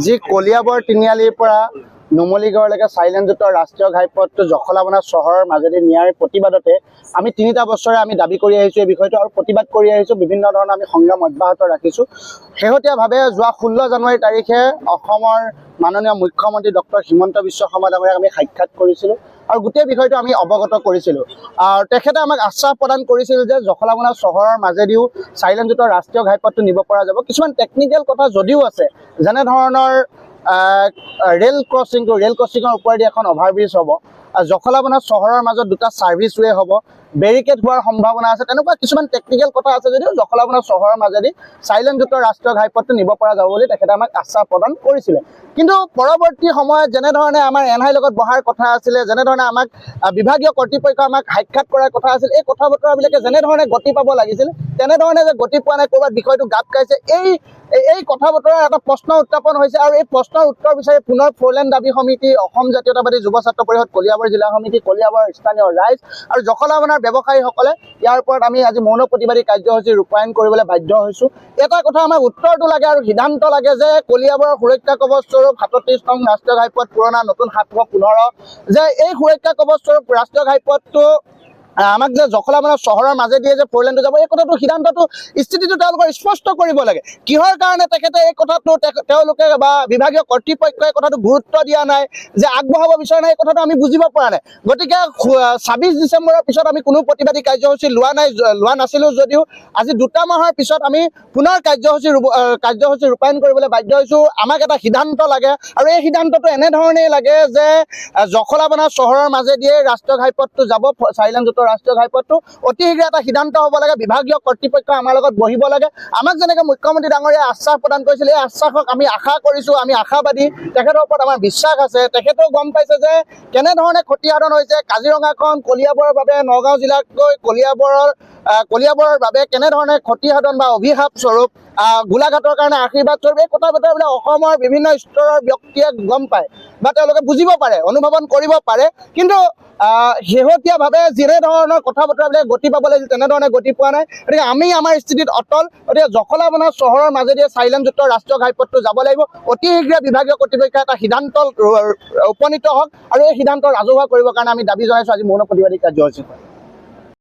যি কলিয়াবৰ তিনিআলিৰ পৰা নুমলীগড়লৈকে চাইলেণ্টযুক্ত ৰাষ্ট্ৰীয় ঘাইপথটো জখলাবনা চহৰৰ মাজেদি নিয়াৰ প্ৰতিবাদতে আমি ৩টা বছৰে আমি দাবী কৰি আহিছোঁ এই বিষয়টো আৰু প্ৰতিবাদ কৰি আহিছোঁ। বিভিন্ন ধৰণৰ আমি সংগ্ৰাম অব্যাহত ৰাখিছোঁ। শেহতীয়াভাৱে যোৱা 16 জানুৱাৰী তাৰিখে অসমৰ মাননীয় মুখ্যমন্ত্ৰী ডক্টৰ হিমন্ত বিশ্ব শৰ্মা ডাঙৰীয়াক আমি সাক্ষাৎ কৰিছিলোঁ আৰু গোটেই বিষয়টো আমি অৱগত কৰিছিলোঁ। আৰু তেখেতে আমাক আশ্বাস প্ৰদান কৰিছিল যে জখলাবনা চহৰৰ মাজেদিও চাইলেণ্টযুক্ত ৰাষ্ট্ৰীয় ঘাইপথটো নিব পৰা যাব। কিছুমান টেকনিকেল কথা যদিও আছে, যেনেধৰণৰ ৰেল ক্ৰছিঙৰ ওপৰেদি এখন অভাৰব্ৰিজ হ'ব, জখলাবনা চহৰৰ মাজত 2টা ছাৰ্ভিচ ৱে হ'ব, বেৰিকেড হোৱাৰ সম্ভাৱনা আছে। তেনেকুৱা কিছুমান টেকনিকেল কথা আছে যদিও জখলাবনা চহৰৰ মাজেদি চাইলেণ্টযুক্ত ৰাষ্ট্ৰীয় ঘাইপথটো নিব পৰা যাব বুলি তেখেতে আমাক আশ্বাস প্ৰদান কৰিছিলে। কিন্তু পৰৱৰ্তী সময়ত যেনেধৰণে আমাৰ এনআইৰ লগত বহাৰ কথা আছিলে, যেনেধৰণে আমাক বিভাগীয় কৰ্তৃপক্ষ আমাক সাক্ষাৎ কৰাৰ কথা আছিল, এই কথা বতৰাবিলাকে যেনেধৰণে গতি পাব লাগিছিল তেনেধৰণে যে গতি পোৱা নাই, ক'ৰবাত বিষয়টো গাপ খাইছে, এই কথা বতৰাৰ এটা প্ৰশ্ন উত্থাপন হৈছে। আৰু এই প্ৰশ্নৰ উত্তৰ বিচাৰি পুনৰ ফ'ৰলেন দাবী সমিতি, অসম জাতীয়তাবাদী যুৱ ছাত্ৰ পৰিষদ, কলিয়াবৰ জিলা সমিতি, কলিয়াবৰ স্থানীয় ৰাইজ আৰু জখলাবনাৰ ব্যৱসায়ীসকলে ইয়াৰ ওপৰত আমি আজি মৌন প্ৰতিবাদী কাৰ্যসূচী ৰূপায়ণ কৰিবলৈ বাধ্য হৈছোঁ। এটা কথা আমাক উত্তৰটো লাগে আৰু সিদ্ধান্ত লাগে যে কলিয়াবৰৰ সুৰক্ষা কৱচ স্বৰূপ 37 নং ৰাষ্ট্ৰীয় ঘাইপথ পুৰণা নতুন 715 যে এই সুৰক্ষা কৱচ স্বৰূপ ৰাষ্ট্ৰীয় ঘাইপথটো আমাক যে জখলাবনা চহৰৰ মাজেদিয়ে যে ফ'ৰলেনটো যাব, এই কথাটো সিদ্ধান্তটো স্থিতিটো তেওঁলোকৰ স্পষ্ট কৰিব লাগে। কিহৰ কাৰণে তেখেতে এই কথাটো তেওঁলোকে বা বিভাগীয় কৰ্তৃপক্ষই কথাটো গুৰুত্ব দিয়া নাই, যে আগবঢ়াব বিচৰা নাই, এই কথাটো আমি বুজিব পৰা নাই। গতিকে 26 ডিচেম্বৰৰ পিছত আমি কোনো প্ৰতিবাদী কাৰ্যসূচী লোৱা নাছিলোঁ যদিও আজি 2টা মাহৰ পিছত আমি পুনৰ কাৰ্যসূচী ৰূপায়ণ কৰিবলৈ বাধ্য হৈছোঁ। আমাক এটা সিদ্ধান্ত লাগে আৰু এই সিদ্ধান্তটো এনেধৰণেই লাগে যে জখলাবনা চহৰৰ মাজেদিয়ে ৰাষ্ট্ৰীয় ঘাইপথটো যাব, চাইলেণ্টযুক্ত ৰাষ্ট্ৰীয় ঘাইপথটো অতি শীঘ্ৰে এটা সিদ্ধান্ত হ'ব লাগে। বিভাগীয় কৰ্তৃপক্ষ আমাৰ লগত বহিব লাগে। আমাক যেনেকৈ মুখ্যমন্ত্ৰী ডাঙৰীয়াই আশ্বাস প্ৰদান কৰিছিল, এই আশ্বাসক আমি আশা কৰিছোঁ, আমি আশাবাদী, তেখেতৰ ওপৰত আমাৰ বিশ্বাস আছে। তেখেতেও গম পাইছে যে কেনেধৰণে ক্ষতিসাধন হৈছে কলিয়াবৰখন, কলিয়াবৰৰ বাবে নগাঁও জিলাতকৈ কলিয়াবৰৰ বাবে কেনেধৰণে ক্ষতিসাধন বা অভিশাপ স্বৰূপ, গোলাঘাটৰ কাৰণে আশীৰ্বাদ স্বৰূপ, এই কথা বতৰাবিলাক অসমৰ বিভিন্ন স্তৰৰ ব্যক্তিয়ে গম পায় বা তেওঁলোকে বুজিব পাৰে, অনুধাৱন কৰিব পাৰে। কিন্তু শেহতীয়াভাৱে যেনেধৰণৰ কথা বতৰাবিলাক গতি পাব লাগিছিল তেনেধৰণে গতি পোৱা নাই। গতিকে আমি আমাৰ স্থিতিত অটল। গতিকে জখলাবনা চহৰৰ মাজেদি চাইলেণ্টযুক্ত ৰাষ্ট্ৰীয় ঘাইপথটো যাব লাগিব। অতি শীঘ্ৰে বিভাগীয় কৰ্তৃপক্ষই এটা সিদ্ধান্ত উপনীত হওক আৰু এই সিদ্ধান্ত ৰাজহুৱা কৰিবৰ কাৰণে আমি দাবী জনাইছোঁ আজি মৌন প্ৰতিবাদী কাৰ্যসূচী।